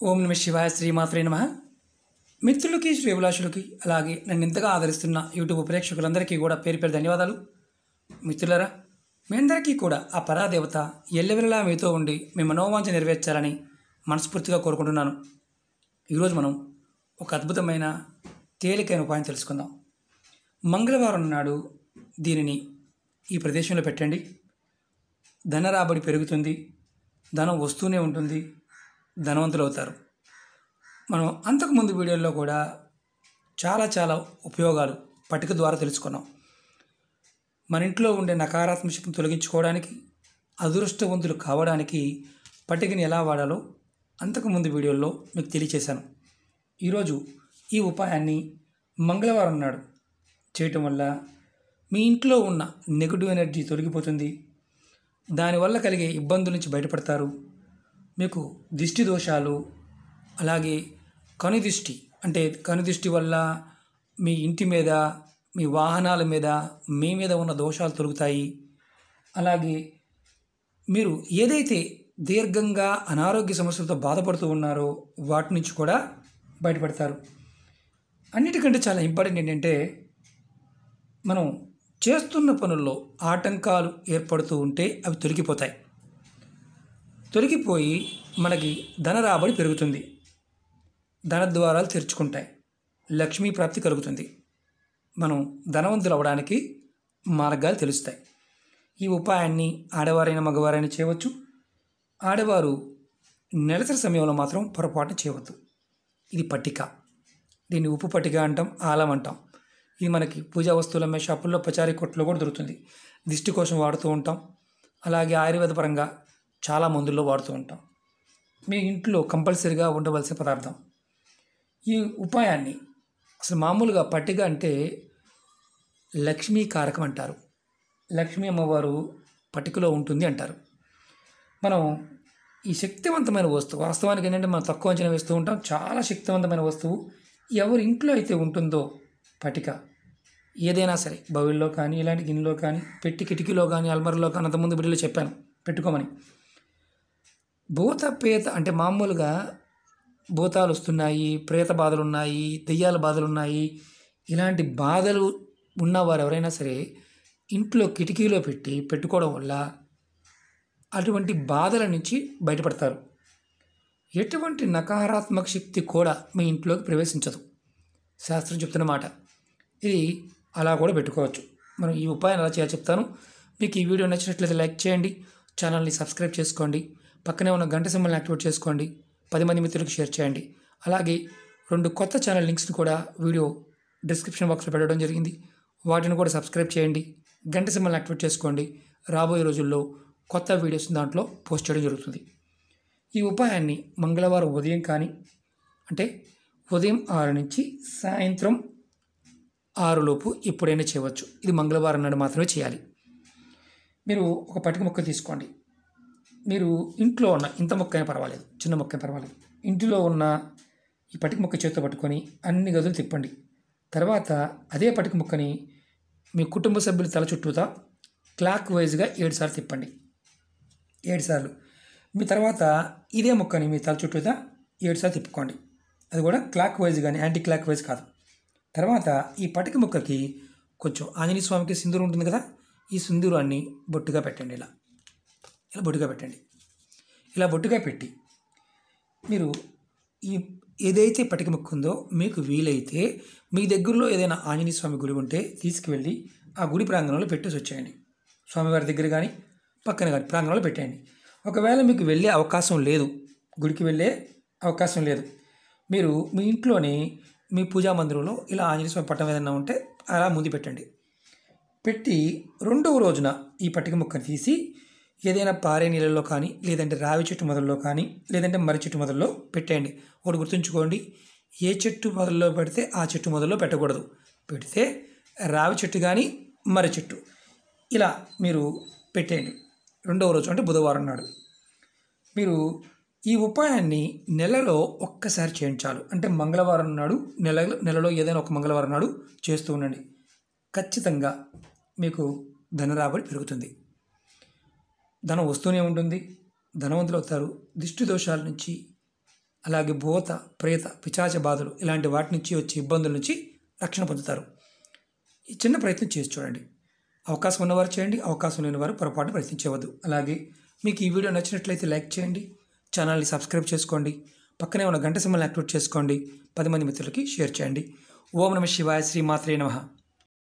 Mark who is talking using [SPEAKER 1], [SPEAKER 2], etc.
[SPEAKER 1] ఓం నమ శివాయ శ్రీమాత్రే నమః. మిత్రులకి శ్రేభిలాషులకి అలాగే నన్ను ఇంతగా ఆదరిస్తున్న యూట్యూబ్ ప్రేక్షకులందరికీ కూడా పేరు పేరు ధన్యవాదాలు. మిత్రులరా, మీ అందరికీ కూడా ఆ పరాదేవత ఎల్లవెల్లలా మీతో ఉండి మీ మనోవాంఛ నెరవేర్చాలని మనస్ఫూర్తిగా కోరుకుంటున్నాను. ఈరోజు మనం ఒక అద్భుతమైన తేలికైన ఉపాయం తెలుసుకుందాం. మంగళవారం నాడు దీనిని ఈ ప్రదేశంలో పెట్టండి. ధన రాబడి పెరుగుతుంది, ధనం వస్తూనే ఉంటుంది, ధనవంతులు అవుతారు. మనం అంతకుముందు వీడియోల్లో కూడా చాలా ఉపయోగాలు పట్టిక ద్వారా తెలుసుకున్నాం. మన ఇంట్లో ఉండే నకారాత్మక శక్తిని తొలగించుకోవడానికి, అదృష్టవంతులు కావడానికి పట్టికని ఎలా వాడాలో అంతకుముందు వీడియోల్లో మీకు తెలియచేశాను. ఈరోజు ఈ ఉపాయాన్ని మంగళవారం నాడు చేయటం వల్ల మీ ఇంట్లో ఉన్న నెగటివ్ ఎనర్జీ తొలగిపోతుంది. దానివల్ల కలిగే ఇబ్బందుల నుంచి బయటపడతారు. మీకు దిష్టి దోషాలు, అలాగే కనుదిష్టి అంటే కనుదిష్టి వల్ల మీ ఇంటి మీద, మీ వాహనాల మీద, మీ మీద ఉన్న దోషాలు తొలగుతాయి. అలాగే మీరు ఏదైతే దీర్ఘంగా అనారోగ్య సమస్యలతో బాధపడుతూ ఉన్నారో వాటి నుంచి కూడా బయటపడతారు. అన్నిటికంటే చాలా ఇంపార్టెంట్ ఏంటంటే, మనం చేస్తున్న పనుల్లో ఆటంకాలు ఏర్పడుతూ ఉంటే అవి తొలగిపోయి మనకి ధన రాబడి పెరుగుతుంది, ధన ద్వారాలు తెరుచుకుంటాయి, లక్ష్మీ ప్రాప్తి కలుగుతుంది. మనం ధనవంతులు అవ్వడానికి మార్గాలు తెలుస్తాయి. ఈ ఉపాయాన్ని ఆడవారైన మగవారైనా చేయవచ్చు. ఆడవారు నెలసరి సమయంలో మాత్రం పొరపాటు చేయవద్దు. ఇది పట్టిక, దీన్ని ఉప్పు పట్టిక అంటాం, ఆలం అంటాం. ఇది మనకి పూజా వస్తువులు అమ్మే షాపుల్లో, పచారీ కొట్లో కూడా దొరుకుతుంది. దిష్టి కోసం వాడుతూ ఉంటాం. అలాగే ఆయుర్వేద పరంగా చాలా మందుల్లో వాడుతూ ఉంటాం. మీ ఇంట్లో కంపల్సరీగా ఉండవలసిన పదార్థం. ఈ ఉపాయాన్ని అసలు మామూలుగా పట్టిక అంటే లక్ష్మీ కారకం అంటారు. లక్ష్మీ అమ్మవారు పట్టికలో ఉంటుంది అంటారు. మనం ఈ శక్తివంతమైన వస్తువు, వాస్తవానికి ఏంటంటే మనం తక్కువ అంచనా వేస్తూ ఉంటాం. చాలా శక్తివంతమైన వస్తువు ఎవరి ఇంట్లో అయితే ఉంటుందో పట్టిక, ఏదైనా సరే బౌల్లో కానీ, ఇలాంటి గిన్నెలో కానీ, పెట్టి కిటికీలో కానీ, అల్మర్లో కానీ, అంతకుముందు వీడియోలో చెప్పాను పెట్టుకోమని. భూత పేత అంటే మామూలుగా భూతాలు వస్తున్నాయి, ప్రేత బాధలు ఉన్నాయి, దెయ్యాల బాధలు ఉన్నాయి, ఇలాంటి బాధలు ఉన్నవారు ఎవరైనా సరే ఇంట్లో కిటికీలో పెట్టుకోవడం వల్ల అటువంటి బాధల నుంచి బయటపడతారు. ఎటువంటి నకారాత్మక శక్తి కూడా మీ ఇంట్లోకి ప్రవేశించదు, శాస్త్రం చెప్తున్న మాట. ఇది అలా కూడా పెట్టుకోవచ్చు. మనం ఈ ఉపాయం ఎలా చేయాలో చెప్తాను. మీకు ఈ వీడియో నచ్చినట్లయితే లైక్ చేయండి, ఛానల్ని సబ్స్క్రైబ్ చేసుకోండి, పక్కనే ఉన్న గంట సింబల్ని యాక్టివేట్ చేసుకోండి, 10 మంది మిత్రులకు షేర్ చేయండి. అలాగే 2 కొత్త ఛానల్ లింక్స్ని కూడా వీడియో డిస్క్రిప్షన్ బాక్స్లో పెట్టడం జరిగింది. వాటిని కూడా సబ్స్క్రైబ్ చేయండి, గంట సింబల్ని యాక్టివేట్ చేసుకోండి. రాబోయే రోజుల్లో కొత్త వీడియోస్ దాంట్లో పోస్ట్ చేయడం జరుగుతుంది. ఈ ఉపాయాన్ని మంగళవారం ఉదయం కానీ, అంటే ఉదయం 6 నుంచి సాయంత్రం 6 లోపు ఎప్పుడైనా చేయవచ్చు. ఇది మంగళవారం నాడు మాత్రమే చేయాలి. మీరు ఒక పట్టిక ముక్క తీసుకోండి. మీరు ఇంట్లో ఉన్న ఇంత మొక్క అయినా పర్వాలేదు, చిన్న మొక్క అయినా పర్వాలేదు, ఇంటిలో ఉన్న ఈ పట్టిక ముక్క చేతితో పట్టుకొని అన్ని గదులు తిప్పండి. తర్వాత అదే పట్టిక ముక్కని మీ కుటుంబ సభ్యుల తల చుట్టూతా క్లాక్ వైజ్గా 7 సార్లు తిప్పండి. 7 సార్లు. మీ తర్వాత ఇదే ముక్కని మీ తల చుట్టూతా 7 సార్లు తిప్పుకోండి. అది కూడా క్లాక్ వైజ్ కానీ యాంటీ క్లాక్ వైజ్ కాదు. తర్వాత ఈ పట్టిక ముక్కకి కొంచెం ఆంజనేయ స్వామికి సింధూరం ఉంటుంది కదా, ఈ సింధూరాన్ని బొట్టుగా పెట్టండి. ఇలా బొట్టుగా పెట్టండి. ఇలా బొట్టుగా పెట్టి మీరు ఈ ఏదైతే పట్టిక ముక్క ఉందో మీకు వీలైతే మీ దగ్గరలో ఏదైనా ఆంజనేయ స్వామి గుడి ఉంటే తీసుకువెళ్ళి ఆ గుడి ప్రాంగణంలో పెట్టేసి వచ్చేయండి. స్వామివారి దగ్గర కానీ పక్కన కానీ ప్రాంగణంలో పెట్టేయండి. ఒకవేళ మీకు వెళ్ళే అవకాశం లేదు, గుడికి వెళ్ళే అవకాశం లేదు, మీరు మీ ఇంట్లోనే మీ పూజా మందిరంలో ఇలా ఆంజనేయ స్వామి పట్టం ఏదైనా ఉంటే అలా ముందు పెట్టండి. పెట్టి 2వ రోజున ఈ పట్టిక ముక్కను తీసి ఏదైనా పారే నీళ్ళల్లో కానీ, లేదంటే రావి చెట్టు మొదల్లో కానీ, లేదంటే మర్రి చెట్టు మొదల్లో పెట్టేయండి. ఒకటి గుర్తుంచుకోండి, ఏ చెట్టు మొదల్లో పెడితే ఆ చెట్టు మొదల్లో పెట్టకూడదు. పెడితే రావి చెట్టు కానీ మర్రి చెట్టు ఇలా మీరు పెట్టేయండి. 2వ రోజు అంటే బుధవారం నాడు. మీరు ఈ ఉపాయాన్ని నెలలో ఒక్కసారి చేయండి చాలు. అంటే మంగళవారం నాడు, నెలలో ఏదైనా ఒక మంగళవారం నాడు చేస్తూ ఉండండి. ఖచ్చితంగా మీకు ధన రాబడి పెరుగుతుంది, ధనం వస్తూనే ఉంటుంది, ధనవంతులు అవుతారు. దిష్టి దోషాల నుంచి, అలాగే భూత ప్రేత పిశాచ బాధలు ఇలాంటి వాటి నుంచి వచ్చే ఇబ్బందుల నుంచి రక్షణ పొందుతారు. ఈ చిన్న ప్రయత్నం చేసి చూడండి. అవకాశం ఉన్నవారు చేయండి, అవకాశం లేని వారు పొరపాటున ప్రయత్నించవద్దు. అలాగే మీకు ఈ వీడియో నచ్చినట్లయితే లైక్ చేయండి, ఛానల్ని సబ్స్క్రైబ్ చేసుకోండి, పక్కనే ఉన్న గంట సింబల్ని యాక్టివేట్ చేసుకోండి, 10 మంది మిత్రులకి షేర్ చేయండి. ఓం నమః శివాయ, శ్రీమాత్రే నమః.